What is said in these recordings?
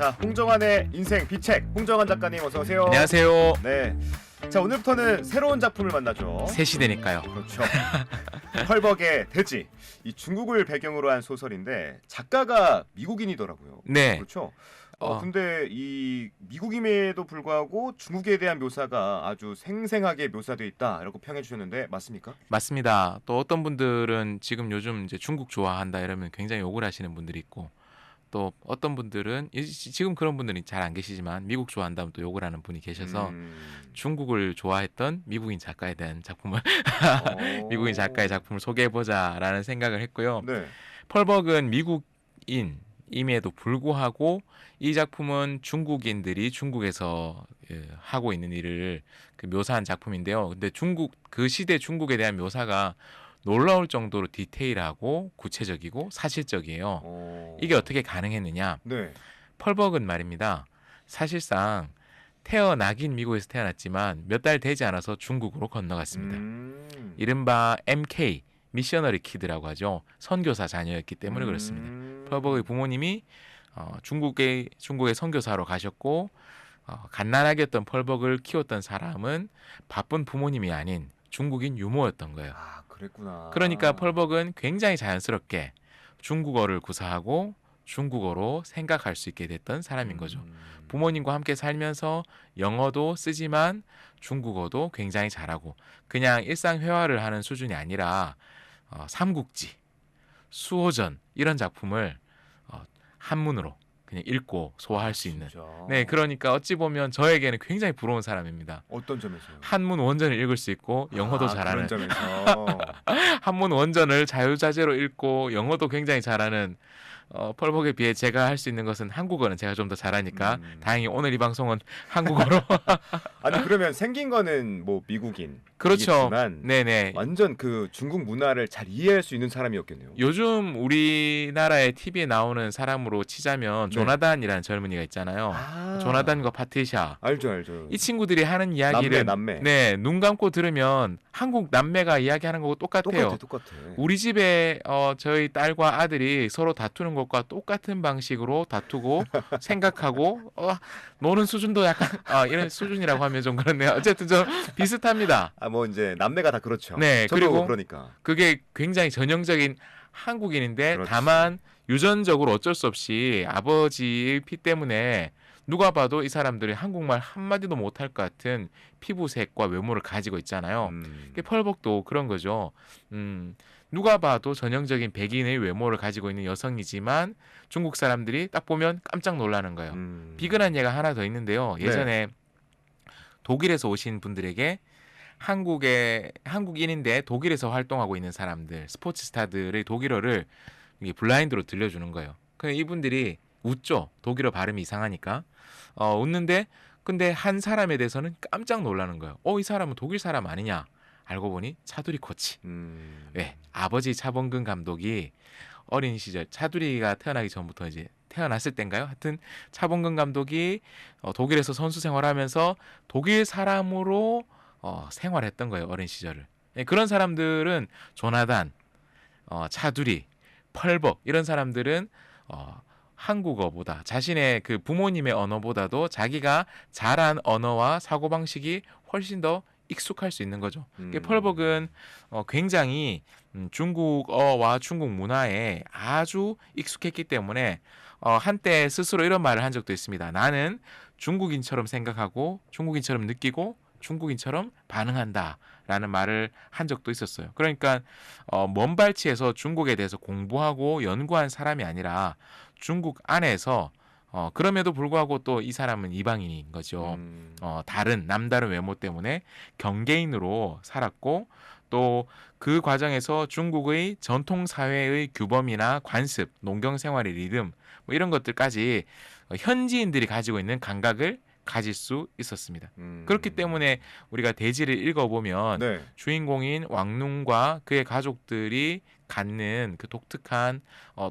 자, 홍정환의 인생 비책 홍정환 작가님 어서 오세요. 안녕하세요. 네. 자, 오늘부터는 새로운 작품을 만나죠. 새 시대니까요. 그렇죠. 펄벅의 돼지. 이 중국을 배경으로 한 소설인데 작가가 미국인이더라고요. 네. 그렇죠. 근데 이 미국임에도 불구하고 중국에 대한 묘사가 아주 생생하게 묘사되어 있다라고 평해 주셨는데 맞습니까? 맞습니다. 또 어떤 분들은 지금 요즘 이제 중국 좋아한다 이러면 굉장히 욕을 하시는 분들이 있고, 또 어떤 분들은 지금 그런 분들이 잘 안 계시지만 미국 좋아한다면 또 욕을 하는 분이 계셔서 중국을 좋아했던 미국인 작가에 대한 작품을 미국인 작가의 작품을 소개해보자라는 생각을 했고요. 네. 펄벅은 미국인임에도 불구하고 이 작품은 중국인들이 중국에서 하고 있는 일을 묘사한 작품인데요. 근데 그 시대 중국에 대한 묘사가 놀라울 정도로 디테일하고 구체적이고 사실적이에요. 이게 어떻게 가능했느냐? 네. 펄벅은 말입니다. 사실상 태어나긴 미국에서 태어났지만 몇 달 되지 않아서 중국으로 건너갔습니다. 이른바 MK 미셔너리 키드라고 하죠. 선교사 자녀였기 때문에 그렇습니다. 펄벅의 부모님이 중국의 선교사로 가셨고, 갓난아기였던 펄벅을 키웠던 사람은 바쁜 부모님이 아닌 중국인 유모였던 거예요. 아, 그랬구나. 그러니까 펄벅은 굉장히 자연스럽게 중국어를 구사하고 중국어로 생각할 수 있게 됐던 사람인 거죠. 부모님과 함께 살면서 영어도 쓰지만 중국어도 굉장히 잘하고, 그냥 일상 회화를 하는 수준이 아니라 삼국지, 수호전 이런 작품을 한문으로 그냥 읽고 소화할 수 있는. 진짜? 네, 그러니까 어찌 보면 저에게는 굉장히 부러운 사람입니다. 어떤 점에서요? 한문 원전을 읽을 수 있고 영어도 잘하는. 그런 점에서. 한문 원전을 자유자재로 읽고 영어도 굉장히 잘하는 펄벅에 비해 제가 할 수 있는 것은 한국어는 제가 좀 더 잘하니까 다행히 오늘 이 방송은 한국어로. 아니, 그러면 생긴 거는 뭐 미국인. 그렇죠. 이겠지만 네네. 완전 그 중국 문화를 잘 이해할 수 있는 사람이었겠네요. 요즘 우리나라의 TV에 나오는 사람으로 치자면 네. 조나단이라는 젊은이가 있잖아요. 조나단과 파트리샤. 알죠. 이 친구들이 하는 이야기를 남매. 네, 눈 감고 들으면 한국 남매가 이야기하는 거고 똑같아요. 똑같아. 우리 집에 저희 딸과 아들이 서로 다투는 것과 똑같은 방식으로 다투고 생각하고 노는 수준도 약간 이런 수준이라고 하면 좀 그렇네요. 어쨌든 좀 비슷합니다. 뭐 이제 남매가 다 그렇죠. 네, 저도 그리고 그러니까. 그게 굉장히 전형적인 한국인인데, 그렇지. 다만 유전적으로 어쩔 수 없이 아버지의 피 때문에 누가 봐도 이 사람들이 한국말 한마디도 못할 것 같은 피부색과 외모를 가지고 있잖아요. 펄벅도 그런 거죠. 누가 봐도 전형적인 백인의 외모를 가지고 있는 여성이지만 중국 사람들이 딱 보면 깜짝 놀라는 거예요. 비근한 예가 하나 더 있는데요. 예전에 독일에서 오신 분들에게 한국인인데 독일에서 활동하고 있는 사람들, 스포츠 스타들의 독일어를 블라인드로 들려주는 거예요. 그럼 이분들이 웃죠. 독일어 발음이 이상하니까. 웃는데, 근데 한 사람에 대해서는 깜짝 놀라는 거예요. 이 사람은 독일 사람 아니냐? 알고 보니 차두리 코치. 왜? 아버지 차범근 감독이 어린 시절, 차두리가 태어나기 전부터 이제 태어났을 땐가요? 하여튼 차범근 감독이 독일에서 선수 생활하면서 독일 사람으로 생활했던 거예요. 어린 시절을. 그런 사람들은 조나단, 차두리, 펄벅 이런 사람들은 한국어보다 자신의 그 부모님의 언어보다도 자기가 잘한 언어와 사고방식이 훨씬 더 익숙할 수 있는 거죠. 펄벅은 굉장히 중국어와 중국 문화에 아주 익숙했기 때문에 한때 스스로 이런 말을 한 적도 있습니다. 나는 중국인처럼 생각하고 중국인처럼 느끼고 중국인처럼 반응한다 라는 말을 한 적도 있었어요. 그러니까 먼 발치에서 중국에 대해서 공부하고 연구한 사람이 아니라 중국 안에서 그럼에도 불구하고 또 이 사람은 이방인인 거죠. 남다른 외모 때문에 경계인으로 살았고, 또 그 과정에서 중국의 전통 사회의 규범이나 관습, 농경 생활의 리듬 뭐 이런 것들까지 현지인들이 가지고 있는 감각을 가질 수 있었습니다. 그렇기 때문에 우리가 대지를 읽어보면 주인공인 왕눈과 그의 가족들이 갖는 그 독특한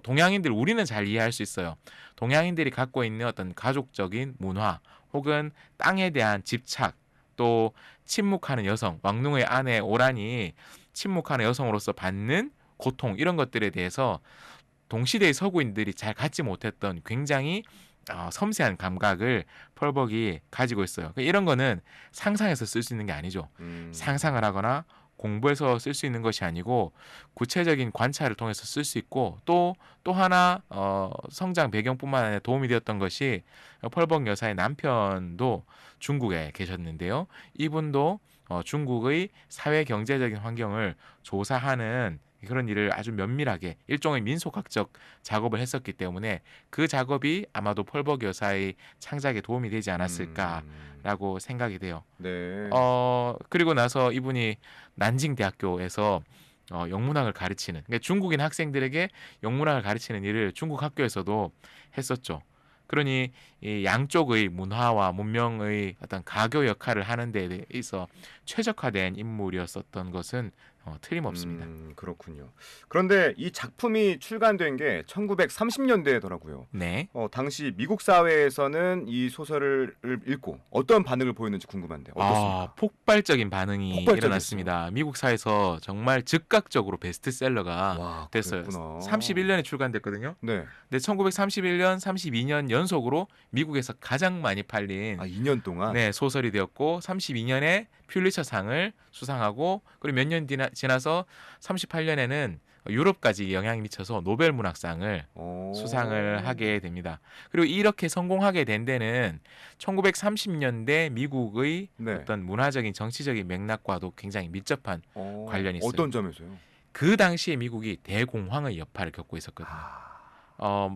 동양인들, 우리는 잘 이해할 수 있어요. 동양인들이 갖고 있는 어떤 가족적인 문화 혹은 땅에 대한 집착, 또 침묵하는 여성, 왕눈의 아내 오란이 침묵하는 여성으로서 받는 고통, 이런 것들에 대해서 동시대의 서구인들이 잘 갖지 못했던 굉장히 섬세한 감각을 펄벅이 가지고 있어요. 그러니까 이런 거는 상상해서 쓸 수 있는 게 아니죠. 상상을 하거나 공부해서 쓸 수 있는 것이 아니고 구체적인 관찰을 통해서 쓸 수 있고 또 하나 성장 배경뿐만 아니라 도움이 되었던 것이 펄벅 여사의 남편도 중국에 계셨는데요. 이분도 중국의 사회 경제적인 환경을 조사하는 그런 일을 아주 면밀하게 일종의 민속학적 작업을 했었기 때문에 그 작업이 아마도 펄벅 여사의 창작에 도움이 되지 않았을까라고 생각이 돼요. 네. 그리고 나서 이분이 난징 대학교에서 영문학을 가르치는, 그러니까 중국인 학생들에게 영문학을 가르치는 일을 중국 학교에서도 했었죠. 그러니 이 양쪽의 문화와 문명의 어떤 가교 역할을 하는 데 있어 최적화된 인물이었었던 것은 틀림없습니다. 그렇군요. 그런데 이 작품이 출간된 게 1930년대더라고요. 네. 당시 미국 사회에서는 이 소설을 읽고 어떤 반응을 보였는지 궁금한데 어떻습니까? 폭발적인 반응이 폭발적이었어요. 일어났습니다. 미국 사회에서 정말 즉각적으로 베스트셀러가 와, 됐어요. 그랬구나. 31년에 출간됐거든요. 네. 근데 1931년, 32년 연속으로 미국에서 가장 많이 팔린 2년 동안. 네, 소설이 되었고 32년에 퓰리처상을 수상하고 그리고 몇 년 지나서 38년에는 유럽까지 영향이 미쳐서 노벨 문학상을 수상을 하게 됩니다. 그리고 이렇게 성공하게 된 데는 1930년대 미국의 네. 어떤 문화적인 정치적인 맥락과도 굉장히 밀접한 관련이 있어요. 어떤 점에서요? 그 당시에 미국이 대공황의 여파를 겪고 있었거든요.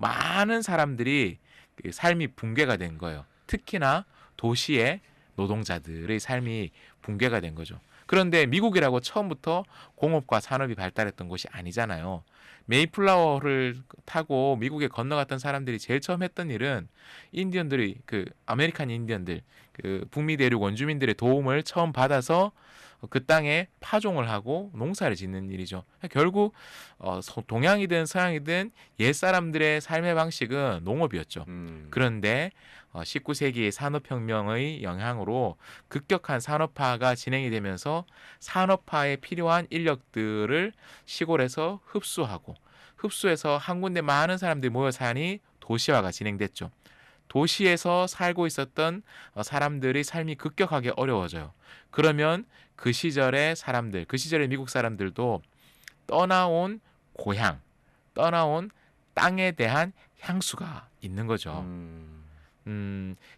많은 사람들이 그 삶이 붕괴가 된 거예요. 특히나 도시의 노동자들의 삶이 붕괴가 된 거죠. 그런데 미국이라고 처음부터 공업과 산업이 발달했던 곳이 아니잖아요. 메이플라워를 타고 미국에 건너갔던 사람들이 제일 처음 했던 일은 인디언들이 그 아메리칸 인디언들 그 북미 대륙 원주민들의 도움을 처음 받아서 그 땅에 파종을 하고 농사를 짓는 일이죠. 결국 동양이든 서양이든 옛 사람들의 삶의 방식은 농업이었죠. 그런데 19세기의 산업혁명의 영향으로 급격한 산업화가 진행이 되면서 산업화에 필요한 인력들을 시골에서 흡수해서 한 군데 많은 사람들이 모여 사니 도시화가 진행됐죠. 도시에서 살고 있었던 사람들의 삶이 급격하게 어려워져요. 그러면 그 시절의 사람들, 그 시절의 미국 사람들도 떠나온 고향, 떠나온 땅에 대한 향수가 있는 거죠.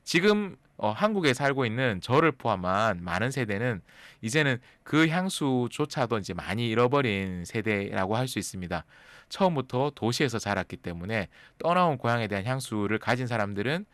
지금 한국에 살고 있는 저를 포함한 많은 세대는 이제는 그 향수조차도 이제 많이 잃어버린 세대라고 할 수 있습니다. 처음부터 도시에서 자랐기 때문에 떠나온 고향에 대한 향수를 가진 사람들은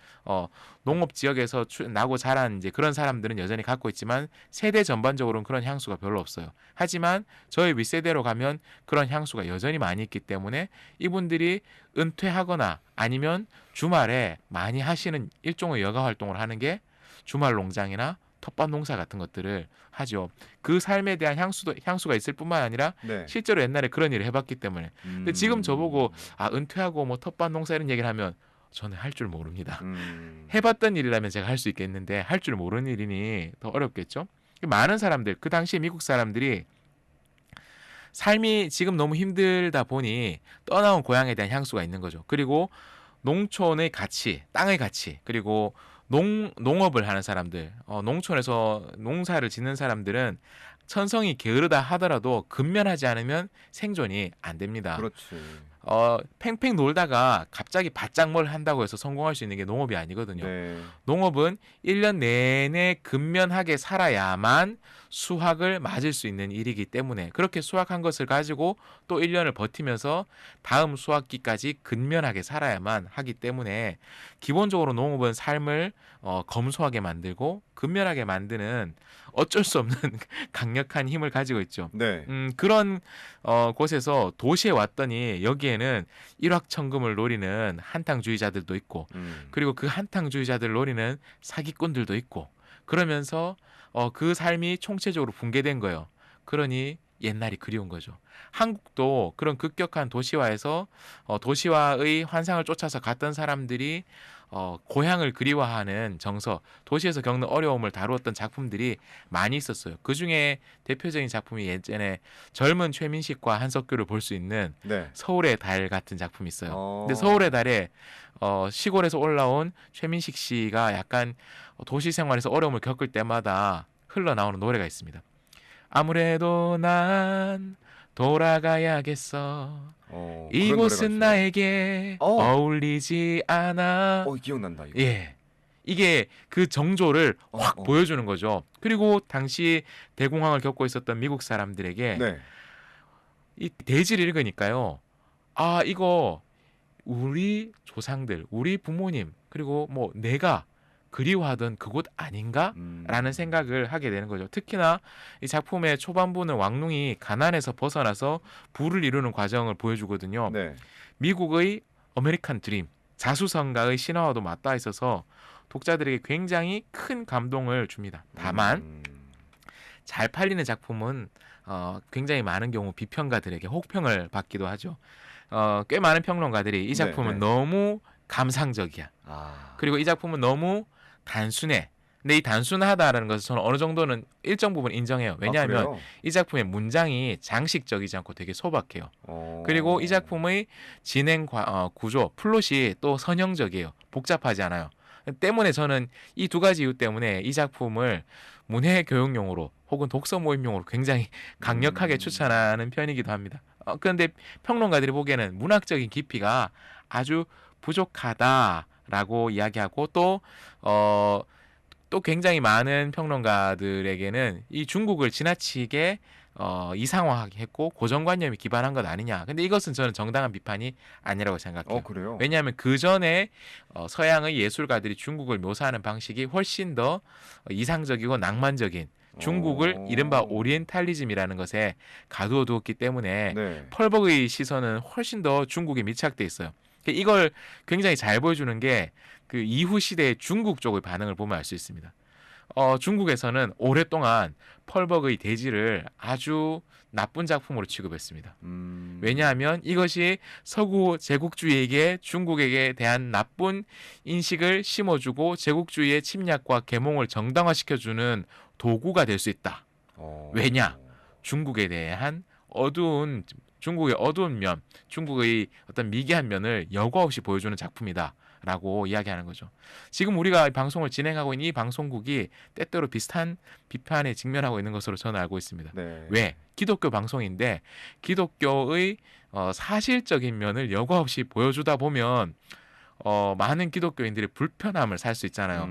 농업 지역에서 나고 자란 이제 그런 사람들은 여전히 갖고 있지만 세대 전반적으로는 그런 향수가 별로 없어요. 하지만 저희 윗세대로 가면 그런 향수가 여전히 많이 있기 때문에 이분들이 은퇴하거나 아니면 주말에 많이 하시는 일종의 여가 활동을 하는 게 주말 농장이나 텃밭 농사 같은 것들을 하죠. 그 삶에 대한 향수가 있을 뿐만 아니라 네. 실제로 옛날에 그런 일을 해봤기 때문에. 근데 지금 저보고 은퇴하고 뭐 텃밭 농사 이런 얘기를 하면 저는 할 줄 모릅니다. 해봤던 일이라면 제가 할 수 있겠는데 할 줄 모르는 일이니 더 어렵겠죠. 많은 사람들, 그 당시에 미국 사람들이 삶이 지금 너무 힘들다 보니 떠나온 고향에 대한 향수가 있는 거죠. 그리고 농촌의 가치, 땅의 가치, 그리고 농업을 하는 사람들, 농촌에서 농사를 짓는 사람들은 천성이 게으르다 하더라도 근면하지 않으면 생존이 안 됩니다. 그렇지. 팽팽 놀다가 갑자기 바짝 뭘 한다고 해서 성공할 수 있는 게 농업이 아니거든요. 네. 농업은 1년 내내 근면하게 살아야만 수확을 맞을 수 있는 일이기 때문에 그렇게 수확한 것을 가지고 또 1년을 버티면서 다음 수확기까지 근면하게 살아야만 하기 때문에 기본적으로 농업은 삶을 검소하게 만들고 근면하게 만드는 어쩔 수 없는 강력한 힘을 가지고 있죠. 네. 그런 곳에서 도시에 왔더니 여기에는 일확천금을 노리는 한탕주의자들도 있고 그리고 그 한탕주의자들을 노리는 사기꾼들도 있고 그러면서 그 삶이 총체적으로 붕괴된 거예요. 그러니 옛날이 그리운 거죠. 한국도 그런 급격한 도시화에서 도시화의 환상을 쫓아서 갔던 사람들이 고향을 그리워하는 정서, 도시에서 겪는 어려움을 다루었던 작품들이 많이 있었어요. 그 중에 대표적인 작품이 예전에 젊은 최민식과 한석규를 볼 수 있는 네. 서울의 달 같은 작품이 있어요. 근데 어. 서울의 달에 시골에서 올라온 최민식 씨가 약간 도시 생활에서 어려움을 겪을 때마다 흘러나오는 노래가 있습니다. 아무래도 난 돌아가야겠어. 그런 노래가 이곳은 있어요? 나에게 어울리지 않아. 기억난다 이거. 예. 이게 그 정조를 확 어. 보여주는 거죠. 그리고 당시 대공황을 겪고 있었던 미국 사람들에게 네. 이 대지를 읽으니까요. 아, 이거 우리 조상들, 우리 부모님, 그리고 뭐 내가 그리워하던 그곳 아닌가라는 생각을 하게 되는 거죠. 특히나 이 작품의 초반부는 왕릉이 가난에서 벗어나서 부를 이루는 과정을 보여주거든요. 네. 미국의 아메리칸 드림, 자수성가의 신화와도 맞닿아 있어서 독자들에게 굉장히 큰 감동을 줍니다. 다만 잘 팔리는 작품은 굉장히 많은 경우 비평가들에게 혹평을 받기도 하죠. 꽤 많은 평론가들이 이 작품은 네. 너무 감상적이야. 그리고 이 작품은 너무 단순해. 근데 이 단순하다라는 것을 저는 어느 정도는 일정 부분 인정해요. 왜냐하면 그래요? 이 작품의 문장이 장식적이지 않고 되게 소박해요. 어. 그리고 이 작품의 진행 구조, 플롯이 또 선형적이에요. 복잡하지 않아요. 때문에 저는 이 두 가지 이유 때문에 이 작품을 문해 교육용으로 혹은 독서 모임용으로 굉장히 강력하게 추천하는 편이기도 합니다. 그런데 평론가들이 보기에는 문학적인 깊이가 아주 부족하다라고 이야기하고 또 굉장히 많은 평론가들에게는 이 중국을 지나치게 이상화했고 고정관념이 기반한 것 아니냐. 근데 이것은 저는 정당한 비판이 아니라고 생각해요. 그래요? 왜냐하면 그 전에 서양의 예술가들이 중국을 묘사하는 방식이 훨씬 더 이상적이고 낭만적인 중국을 이른바 오리엔탈리즘이라는 것에 가두어 두었기 때문에 네. 펄벅의 시선은 훨씬 더 중국에 밀착돼 있어요. 이걸 굉장히 잘 보여주는 게 그 이후 시대의 중국 쪽의 반응을 보면 알 수 있습니다. 중국에서는 오랫동안 펄벅의 대지를 아주 나쁜 작품으로 취급했습니다. 왜냐하면 이것이 서구 제국주의에게 중국에게 대한 나쁜 인식을 심어주고 제국주의의 침략과 계몽을 정당화시켜주는 도구가 될 수 있다. 왜냐? 중국에 대한 중국의 어두운 면, 중국의 어떤 미개한 면을 여과 없이 보여주는 작품이다. 라고 이야기하는 거죠. 지금 우리가 방송을 진행하고 있는 이 방송국이 때때로 비슷한 비판에 직면하고 있는 것으로 저는 알고 있습니다. 네. 왜? 기독교 방송인데 기독교의 사실적인 면을 여과 없이 보여주다 보면 많은 기독교인들이 불편함을 살 수 있잖아요.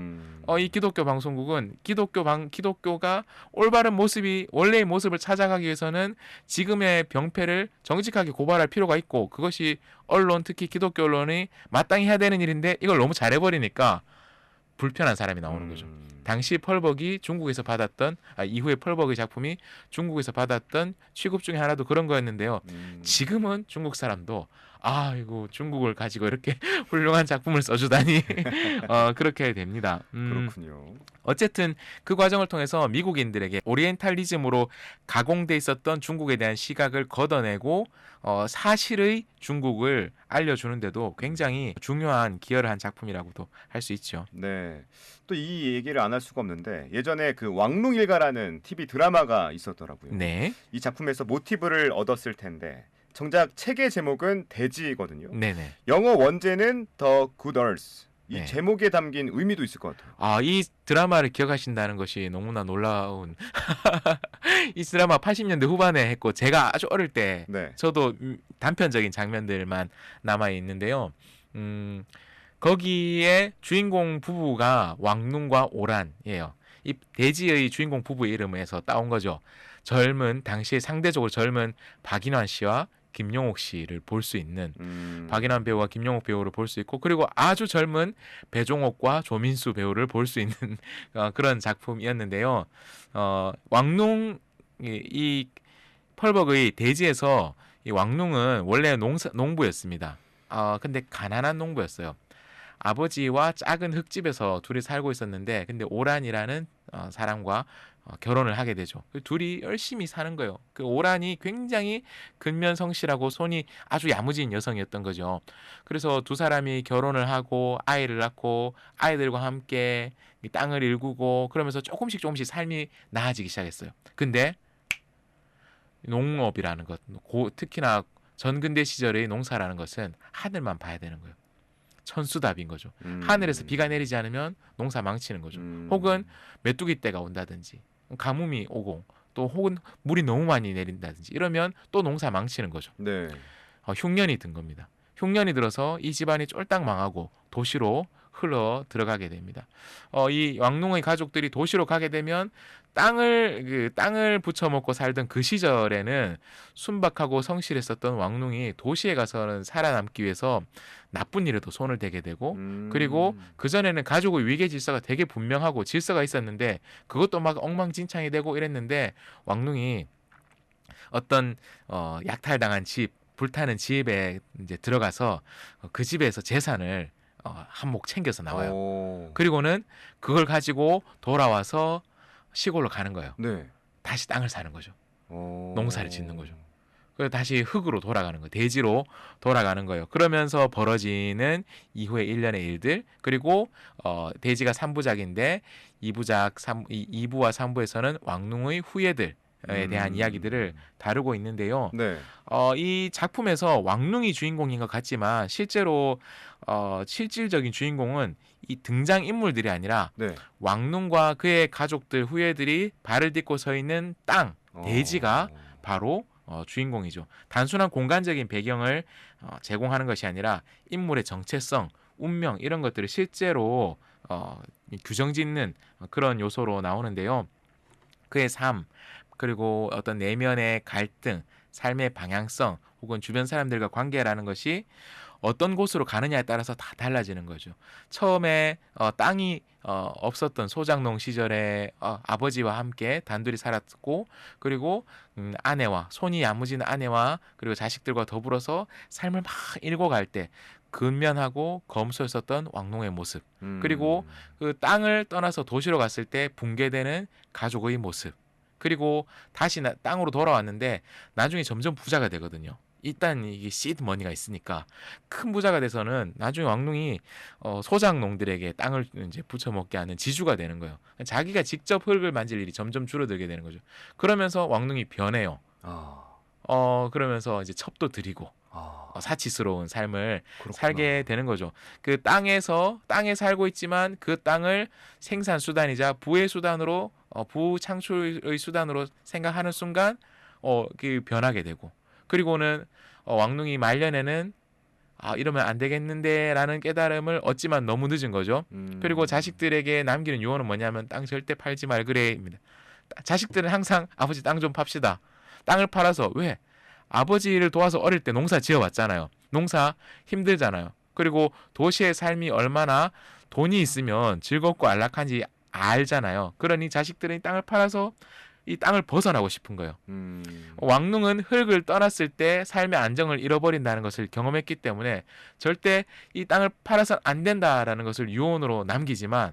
이 기독교 방송국은 기독교가 올바른 모습이 원래의 모습을 찾아가기 위해서는 지금의 병폐를 정직하게 고발할 필요가 있고 그것이 언론 특히 기독교 언론이 마땅히 해야 되는 일인데 이걸 너무 잘해버리니까 불편한 사람이 나오는 거죠. 당시 펄벅이 중국에서 받았던 이후에 펄벅의 작품이 중국에서 받았던 취급 중에 하나도 그런 거였는데요. 지금은 중국 사람도 이거 중국을 가지고 이렇게 훌륭한 작품을 써주다니 그렇게 됩니다. 그렇군요. 어쨌든 그 과정을 통해서 미국인들에게 오리엔탈리즘으로 가공돼 있었던 중국에 대한 시각을 걷어내고 사실의 중국을 알려주는데도 굉장히 중요한 기여를 한 작품이라고도 할 수 있죠. 네. 또 이 얘기를 안 할 수가 없는데 예전에 그 왕릉일가라는 TV 드라마가 있었더라고요. 네. 이 작품에서 모티브를 얻었을 텐데 정작 책의 제목은 대지거든요. 네네. 영어 원제는 The Good Earth. 이 네. 제목에 담긴 의미도 있을 것 같아요. 이 드라마를 기억하신다는 것이 너무나 놀라운 이 드라마 80년대 후반에 했고 제가 아주 어릴 때 네. 저도 단편적인 장면들만 남아 있는데요. 거기에 주인공 부부가 왕눈과 오란이에요. 이 대지의 주인공 부부의 이름에서 따온 거죠. 당시에 상대적으로 젊은 박인환 씨와 김용옥 씨를 볼 수 있는 박인환 배우와 김용옥 배우를 볼 수 있고 그리고 아주 젊은 배종옥과 조민수 배우를 볼 수 있는 그런 작품이었는데요. 왕농 이 펄벅의 대지에서 이 왕농은 원래 농부였습니다. 근데 가난한 농부였어요. 아버지와 작은 흙집에서 둘이 살고 있었는데 근데 오란이라는 사람과 결혼을 하게 되죠. 그 둘이 열심히 사는 거예요. 그 오란이 굉장히 근면성실하고 손이 아주 야무진 여성이었던 거죠. 그래서 두 사람이 결혼을 하고 아이를 낳고 아이들과 함께 이 땅을 일구고 그러면서 조금씩 조금씩 삶이 나아지기 시작했어요. 근데 농업이라는 것, 특히나 전근대 시절의 농사라는 것은 하늘만 봐야 되는 거예요. 천수답인 거죠. 하늘에서 비가 내리지 않으면 농사 망치는 거죠. 혹은 메뚜기 떼가 온다든지 가뭄이 오고 또 혹은 물이 너무 많이 내린다든지 이러면 또 농사 망치는 거죠. 네. 흉년이 든 겁니다. 흉년이 들어서 이 집안이 쫄딱 망하고 도시로 흘러 들어가게 됩니다. 이 왕농의 가족들이 도시로 가게 되면 땅을 부쳐먹고 살던 그 시절에는 순박하고 성실했었던 왕농이 도시에 가서는 살아남기 위해서 나쁜 일에도 손을 대게 되고 그리고 그전에는 가족의 위계 질서가 되게 분명하고 질서가 있었는데 그것도 막 엉망진창이 되고 이랬는데 왕농이 어떤 약탈당한 집, 불타는 집에 이제 들어가서 그 집에서 재산을 한몫 챙겨서 나와요. 오. 그리고는 그걸 가지고 돌아와서 시골로 가는 거예요. 네. 다시 땅을 사는 거죠. 오. 농사를 짓는 거죠. 그래서 다시 흙으로 돌아가는 거예요. 대지로 돌아가는 거예요. 그러면서 벌어지는 이후의 일련의 일들 그리고 대지가 3부작인데 2부와 3부에서는 왕릉의 후예들에 대한 이야기들을 다루고 있는데요. 네. 이 작품에서 왕릉이 주인공인 것 같지만 실제로 실질적인 주인공은 이 등장 인물들이 아니라 네. 왕릉과 그의 가족들 후예들이 발을 딛고 서 있는 땅 대지가 바로 주인공이죠. 단순한 공간적인 배경을 제공하는 것이 아니라 인물의 정체성, 운명 이런 것들을 실제로 규정짓는 그런 요소로 나오는데요. 그의 삶 그리고 어떤 내면의 갈등, 삶의 방향성 혹은 주변 사람들과 관계라는 것이 어떤 곳으로 가느냐에 따라서 다 달라지는 거죠. 처음에 땅이 없었던 소작농 시절에 아버지와 함께 단둘이 살았고 그리고 아내와 손이 야무진 아내와 그리고 자식들과 더불어서 삶을 막 일궈갈 때 근면하고 검소했었던 왕농의 모습 그리고 그 땅을 떠나서 도시로 갔을 때 붕괴되는 가족의 모습 그리고 다시 땅으로 돌아왔는데 나중에 점점 부자가 되거든요. 일단 이게 시드 머니가 있으니까 큰 부자가 돼서는 나중에 왕릉이 소작농들에게 땅을 이제 부쳐먹게 하는 지주가 되는 거예요. 자기가 직접 흙을 만질 일이 점점 줄어들게 되는 거죠. 그러면서 왕릉이 변해요. 그러면서 이제 첩도 드리고 사치스러운 삶을 그렇구나. 살게 되는 거죠. 그 땅에 살고 있지만 그 땅을 생산 수단이자 부의 수단으로 부 창출의 수단으로 생각하는 순간 그 변하게 되고 그리고는 왕릉이 말년에는 이러면 안 되겠는데라는 깨달음을 얻지만 너무 늦은 거죠. 그리고 자식들에게 남기는 유언은 뭐냐면 땅 절대 팔지 말 그래입니다. 자식들은 항상 아버지 땅 좀 팝시다. 땅을 팔아서 왜? 아버지를 도와서 어릴 때 농사 지어왔잖아요. 농사 힘들잖아요. 그리고 도시의 삶이 얼마나 돈이 있으면 즐겁고 안락한지 알잖아요. 그러니 자식들은 이 땅을 팔아서 이 땅을 벗어나고 싶은 거예요. 왕릉은 흙을 떠났을 때 삶의 안정을 잃어버린다는 것을 경험했기 때문에 절대 이 땅을 팔아서는 안 된다라는 것을 유언으로 남기지만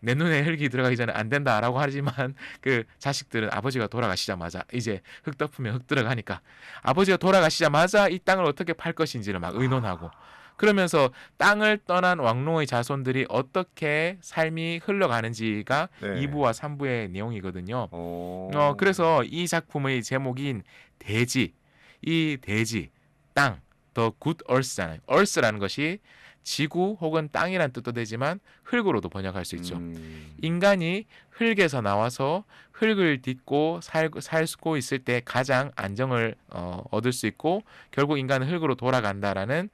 내 눈에 흙이 들어가기 전에 안 된다라고 하지만 그 자식들은 아버지가 돌아가시자마자 이제 흙 덮으면 흙 들어가니까 아버지가 돌아가시자마자 이 땅을 어떻게 팔 것인지를 막 의논하고 그러면서 땅을 떠난 왕릉의 자손들이 어떻게 삶이 흘러가는지가 네. 2부와 3부의 내용이거든요. 그래서 이 작품의 제목인 대지, 이 대지, 땅, The Good Earth잖아요. Earth라는 것이 지구 혹은 땅이란 뜻도 되지만 흙으로도 번역할 수 있죠. 인간이 흙에서 나와서 흙을 딛고 살고 있을 때 가장 안정을 얻을 수 있고 결국 인간은 흙으로 돌아간다라는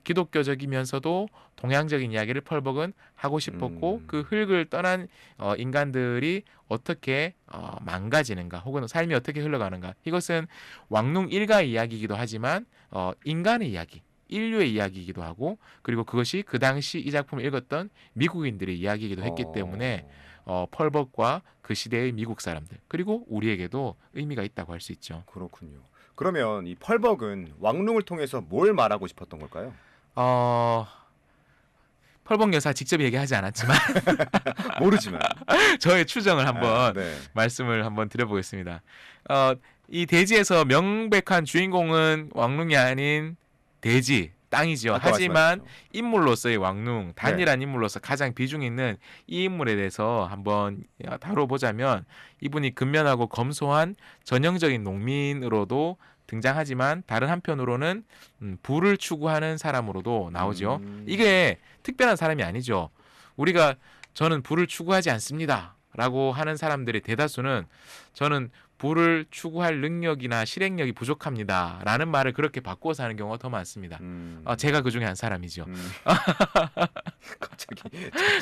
기독교적이면서도 동양적인 이야기를 펄벅은 하고 싶었고 그 흙을 떠난 인간들이 어떻게 망가지는가 혹은 삶이 어떻게 흘러가는가 이것은 왕릉 일가의 이야기이기도 하지만 인간의 이야기 인류의 이야기이기도 하고 그리고 그것이 그 당시 이 작품을 읽었던 미국인들의 이야기이기도 했기 때문에 펄벅과 그 시대의 미국 사람들 그리고 우리에게도 의미가 있다고 할 수 있죠. 그렇군요. 그러면 이 펄벅은 왕릉을 통해서 뭘 말하고 싶었던 걸까요? 펄벅 여사 직접 얘기하지 않았지만 모르지만 저의 추정을 한번 네. 말씀을 한번 드려보겠습니다. 이 대지에서 명백한 주인공은 왕릉이 아닌 대지, 땅이죠. 아까 하지만 말씀하셨죠. 인물로서의 왕릉, 네. 단일한 인물로서 가장 비중 있는 이 인물에 대해서 한번 다뤄보자면 이분이 근면하고 검소한 전형적인 농민으로도 등장하지만 다른 한편으로는 부를 추구하는 사람으로도 나오죠. 이게 특별한 사람이 아니죠. 우리가 저는 부를 추구하지 않습니다. 라고 하는 사람들의 대다수는 저는 부를 추구할 능력이나 실행력이 부족합니다. 라는 말을 그렇게 바꾸어서 하는 경우가 더 많습니다. 제가 그 중에 한 사람이죠. 갑자기.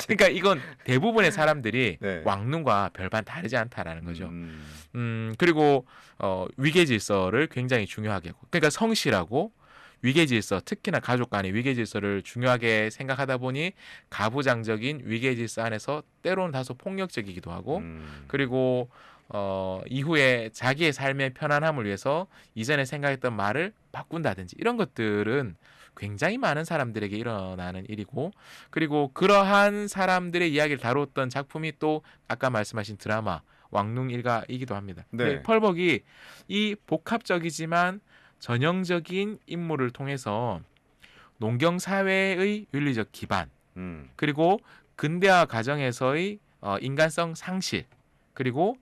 그러니까 이건 대부분의 사람들이 네. 왕릉과 별반 다르지 않다라는 거죠. 그리고 위계질서를 굉장히 중요하게, 그러니까 성실하고 위계질서, 특히나 가족 간의 위계질서를 중요하게 생각하다 보니 가부장적인 위계질서 안에서 때로는 다소 폭력적이기도 하고, 그리고 이후에 자기의 삶의 편안함을 위해서 이전에 생각했던 말을 바꾼다든지 이런 것들은 굉장히 많은 사람들에게 일어나는 일이고, 그리고 그러한 사람들의 이야기를 다뤘던 작품이 또 아까 말씀하신 드라마 왕릉일가이기도 합니다. 네. 펄벅이 이 복합적이지만 전형적인 인물을 통해서 농경 사회의 윤리적 기반, 그리고 근대화 과정에서의 인간성 상실, 그리고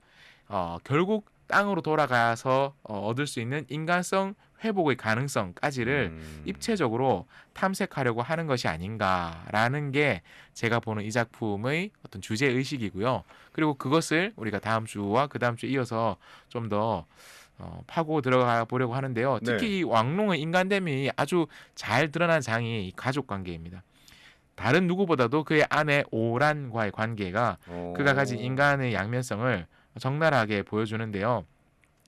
결국 땅으로 돌아가서 얻을 수 있는 인간성 회복의 가능성까지를 입체적으로 탐색하려고 하는 것이 아닌가라는 게 제가 보는 이 작품의 어떤 주제 의식이고요. 그리고 그것을 우리가 다음 주와 그 다음 주에 이어서 좀 더 파고 들어가 보려고 하는데요. 특히 네. 이 왕릉의 인간됨이 아주 잘 드러난 장이 이 가족 관계입니다. 다른 누구보다도 그의 아내 오란과의 관계가 그가 가진 인간의 양면성을 적나라하게 보여주는데요.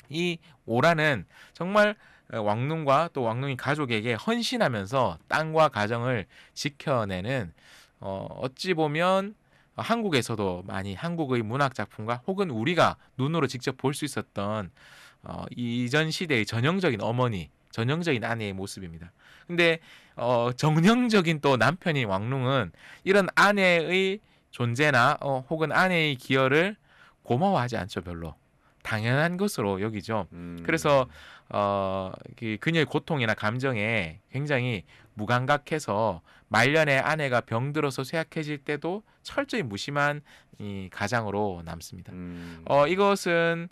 이 오란은 정말 왕릉과 또 왕릉이 가족에게 헌신하면서 땅과 가정을 지켜내는 어찌 보면 한국에서도 많이 한국의 문학 작품과 혹은 우리가 눈으로 직접 볼 수 있었던 이전 시대의 전형적인 어머니, 전형적인 아내의 모습입니다. 근데 정형적인 또 남편인 왕릉은 이런 아내의 존재나 혹은 아내의 기여를 고마워하지 않죠. 별로 당연한 것으로 여기죠. 그래서 그녀의 고통이나 감정에 굉장히 무감각해서 말년에 아내가 병들어서 쇠약해질 때도 철저히 무심한 이 가장으로 남습니다. 이것은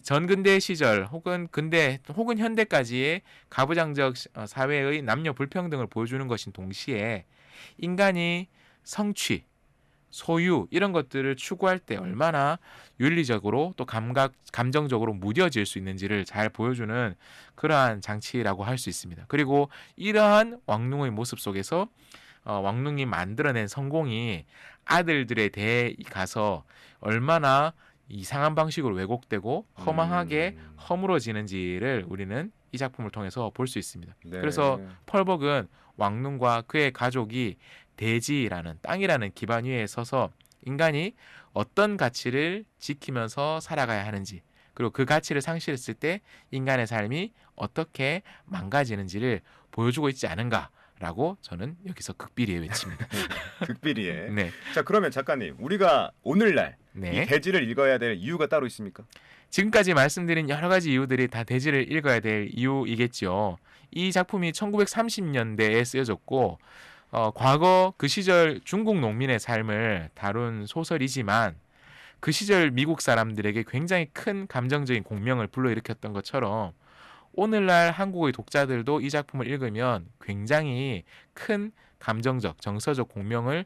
전근대 시절 혹은 근대 혹은 현대까지의 가부장적 사회의 남녀 불평등을 보여주는 것인 동시에 인간이 성취, 소유 이런 것들을 추구할 때 얼마나 윤리적으로 또 감정적으로 무뎌질 수 있는지를 잘 보여주는 그러한 장치라고 할 수 있습니다. 그리고 이러한 왕릉의 모습 속에서 왕릉이 만들어낸 성공이 아들들에 대해 가서 얼마나 이상한 방식으로 왜곡되고 허망하게 허물어지는지를 우리는 이 작품을 통해서 볼 수 있습니다. 네. 그래서 펄벅은 왕릉과 그의 가족이 대지라는 땅이라는 기반 위에 서서 인간이 어떤 가치를 지키면서 살아가야 하는지, 그리고 그 가치를 상실했을 때 인간의 삶이 어떻게 망가지는지를 보여주고 있지 않은가라고 저는 여기서 극비리에 외칩니다. 극비리에. 네. 자, 그러면 작가님, 우리가 오늘날 네. 이 대지를 읽어야 될 이유가 따로 있습니까? 지금까지 말씀드린 여러 가지 이유들이 다 대지를 읽어야 될 이유이겠죠. 이 작품이 1930년대에 쓰여졌고 과거 그 시절 중국 농민의 삶을 다룬 소설이지만 그 시절 미국 사람들에게 굉장히 큰 감정적인 공명을 불러일으켰던 것처럼 오늘날 한국의 독자들도 이 작품을 읽으면 굉장히 큰 감정적, 정서적 공명을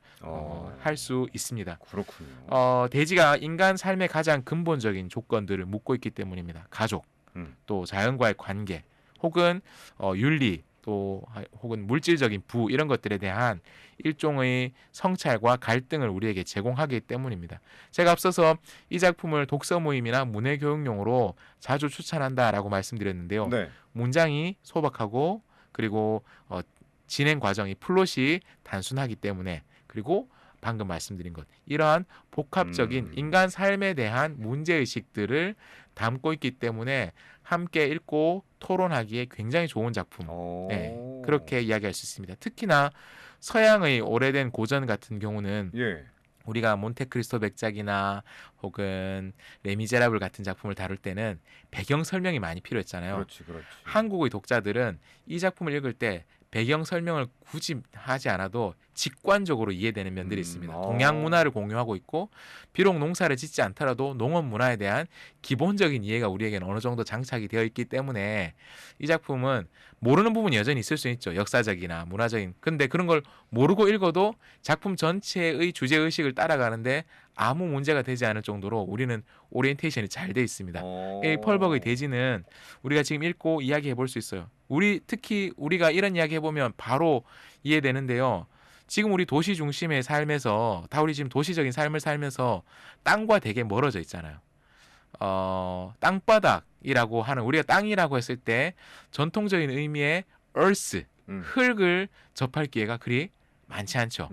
할 수 있습니다. 그렇군요. 대지가 인간 삶의 가장 근본적인 조건들을 묻고 있기 때문입니다. 가족, 또 자연과의 관계, 혹은 윤리, 또 혹은 물질적인 부 이런 것들에 대한 일종의 성찰과 갈등을 우리에게 제공하기 때문입니다. 제가 앞서서 이 작품을 독서 모임이나 문해 교육용으로 자주 추천한다라고 말씀드렸는데요. 네. 문장이 소박하고 그리고 진행 과정이 플롯이 단순하기 때문에, 그리고 방금 말씀드린 것 이러한 복합적인 인간 삶에 대한 문제의식들을 담고 있기 때문에 함께 읽고 토론하기에 굉장히 좋은 작품, 네, 그렇게 이야기할 수 있습니다. 특히나 서양의 오래된 고전 같은 경우는 예. 우리가 몬테크리스토 백작이나 혹은 레미제라블 같은 작품을 다룰 때는 배경 설명이 많이 필요했잖아요. 그렇지, 그렇지. 한국의 독자들은 이 작품을 읽을 때 배경 설명을 굳이 하지 않아도 직관적으로 이해되는 면들이 있습니다. 동양 문화를 공유하고 있고 비록 농사를 짓지 않더라도 농업 문화에 대한 기본적인 이해가 우리에게는 어느 정도 장착이 되어 있기 때문에 이 작품은 모르는 부분이 여전히 있을 수 있죠. 역사적이나 문화적인. 근데 그런 걸 모르고 읽어도 작품 전체의 주제의식을 따라가는데 아무 문제가 되지 않을 정도로 우리는 오리엔테이션이 잘 돼 있습니다. 이 펄벅의 대지는 우리가 지금 읽고 이야기해 볼 수 있어요. 특히 우리가 이런 이야기 해보면 바로 이해되는데요. 지금 우리 도시 중심의 삶에서 우리 지금 도시적인 삶을 살면서 땅과 되게 멀어져 있잖아요. 땅바닥이라고 하는 우리가 땅이라고 했을 때 전통적인 의미의 earth, 흙을 접할 기회가 그리 많지 않죠.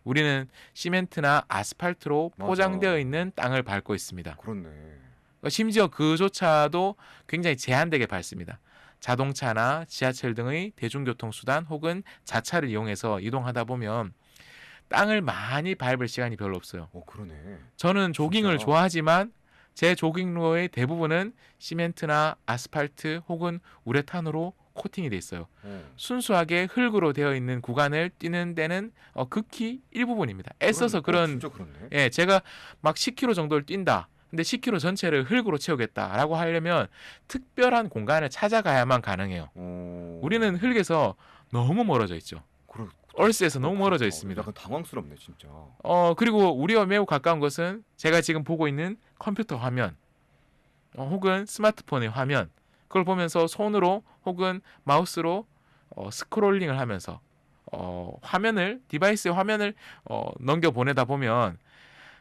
우리는 시멘트나 아스팔트로 맞아. 포장되어 있는 땅을 밟고 있습니다. 그렇네. 심지어 그조차도 굉장히 제한되게 밟습니다. 자동차나 지하철 등의 대중교통수단 혹은 자차를 이용해서 이동하다 보면 땅을 많이 밟을 시간이 별로 없어요. 그러네. 저는 조깅을 진짜. 좋아하지만 제 조깅로의 대부분은 시멘트나 아스팔트 혹은 우레탄으로 코팅이 돼 있어요. 순수하게 흙으로 되어 있는 구간을 뛰는 데는 극히 일부분입니다. 애써서 진짜 그렇네. 예, 제가 막 10km 정도를 뛴다. 근데 10km 전체를 흙으로 채우겠다라고 하려면 특별한 공간을 찾아가야만 가능해요. 우리는 흙에서 너무 멀어져 있죠. 얼스에서 너무 멀어져 있습니다. 약간 당황스럽네, 진짜. 그리고 우리와 매우 가까운 것은 제가 지금 보고 있는 컴퓨터 화면 혹은 스마트폰의 화면, 그걸 보면서 손으로 혹은 마우스로 스크롤링을 하면서 디바이스의 화면을 넘겨 보내다 보면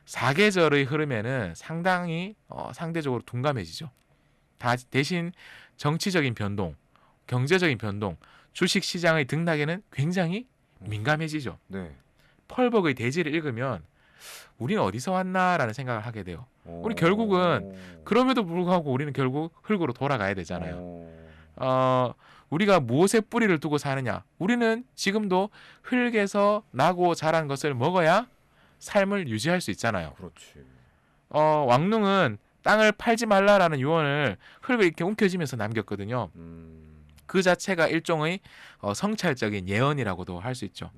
사계절의 흐름에는 상당히 상대적으로 둔감해지죠. 대신 정치적인 변동, 경제적인 변동, 주식 시장의 등락에는 굉장히 민감해지죠. 네. 펄벅의 대지를 읽으면 우리는 어디서 왔나라는 생각을 하게 돼요. 우리 결국은 그럼에도 불구하고 우리는 결국 흙으로 돌아가야 되잖아요. 우리가 무엇에 뿌리를 두고 사느냐? 우리는 지금도 흙에서 나고 자란 것을 먹어야 삶을 유지할 수 있잖아요. 그렇지. 왕릉은 땅을 팔지 말라라는 유언을 흙을 이렇게 움켜쥐면서 남겼거든요. 그 자체가 일종의 성찰적인 예언이라고도 할 수 있죠.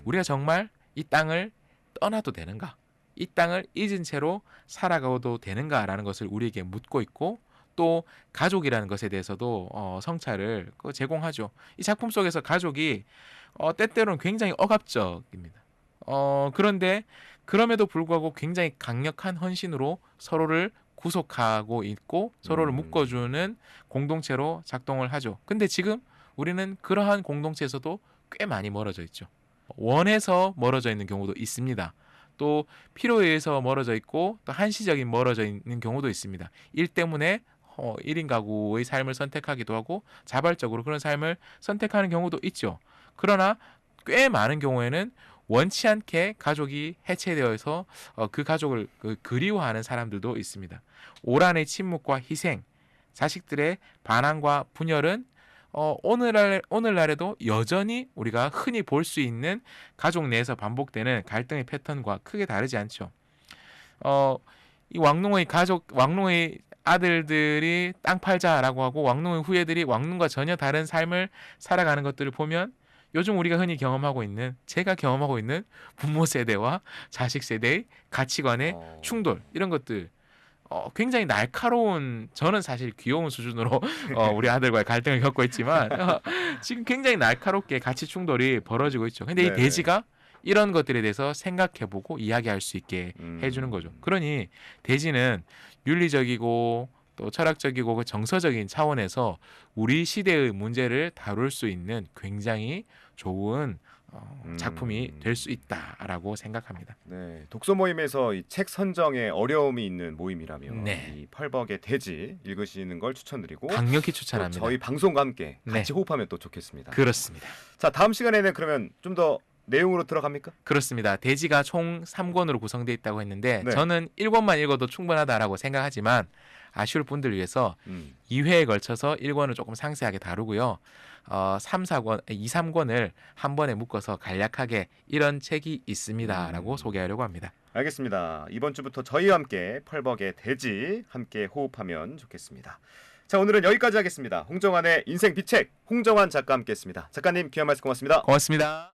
우리가 정말 이 땅을 떠나도 되는가? 이 땅을 잊은 채로 살아가도 되는가라는 것을 우리에게 묻고 있고 또 가족이라는 것에 대해서도 성찰을 제공하죠. 이 작품 속에서 가족이 때때로는 굉장히 억압적입니다. 그런데 그럼에도 불구하고 굉장히 강력한 헌신으로 서로를 구속하고 있고 서로를 묶어주는 공동체로 작동을 하죠. 근데 지금 우리는 그러한 공동체에서도 꽤 많이 멀어져 있죠. 원해서 멀어져 있는 경우도 있습니다. 또 필요에 의해서 멀어져 있고 또 한시적인 멀어져 있는 경우도 있습니다. 일 때문에 1인 가구의 삶을 선택하기도 하고 자발적으로 그런 삶을 선택하는 경우도 있죠. 그러나 꽤 많은 경우에는 원치 않게 가족이 해체되어서 그 가족을 그리워하는 사람들도 있습니다. 오란의 침묵과 희생, 자식들의 반항과 분열은 오늘날에도 여전히 우리가 흔히 볼 수 있는 가족 내에서 반복되는 갈등의 패턴과 크게 다르지 않죠. 이 왕농의 아들들이 땅 팔자라고 하고 왕농의 후예들이 왕농과 전혀 다른 삶을 살아가는 것들을 보면 요즘 우리가 흔히 경험하고 있는, 제가 경험하고 있는 부모 세대와 자식 세대의 가치관의 충돌, 이런 것들 굉장히 날카로운, 저는 사실 귀여운 수준으로 우리 아들과의 갈등을 겪고 있지만 지금 굉장히 날카롭게 가치 충돌이 벌어지고 있죠. 근데 이 대지가 이런 것들에 대해서 생각해보고 이야기할 수 있게 해주는 거죠. 그러니 대지는 윤리적이고 또 철학적이고 정서적인 차원에서 우리 시대의 문제를 다룰 수 있는 굉장히 좋은 작품이 될 수 있다라고 생각합니다. 네, 독서 모임에서 이 책 선정에 어려움이 있는 모임이라면 네. 이 펄벅의 대지 읽으시는 걸 추천드리고 강력히 추천합니다. 저희 방송과 함께 네. 같이 호흡하면 또 좋겠습니다. 그렇습니다. 자, 다음 시간에는 그러면 좀 더 내용으로 들어갑니까? 그렇습니다. 대지가 총 3권으로 구성되어 있다고 했는데 네. 저는 1권만 읽어도 충분하다라고 생각하지만 아쉬울 분들을 위해서 음. 2회에 걸쳐서 1권을 조금 상세하게 다루고요. 3, 4권, 2, 3권을 한 번에 묶어서 간략하게 이런 책이 있습니다라고 소개하려고 합니다. 알겠습니다. 이번 주부터 저희와 함께 펄벅의 대지 함께 호흡하면 좋겠습니다. 자, 오늘은 여기까지 하겠습니다. 홍정환의 인생 비책 홍정환 작가 함께했습니다. 작가님 귀한 말씀 고맙습니다. 고맙습니다.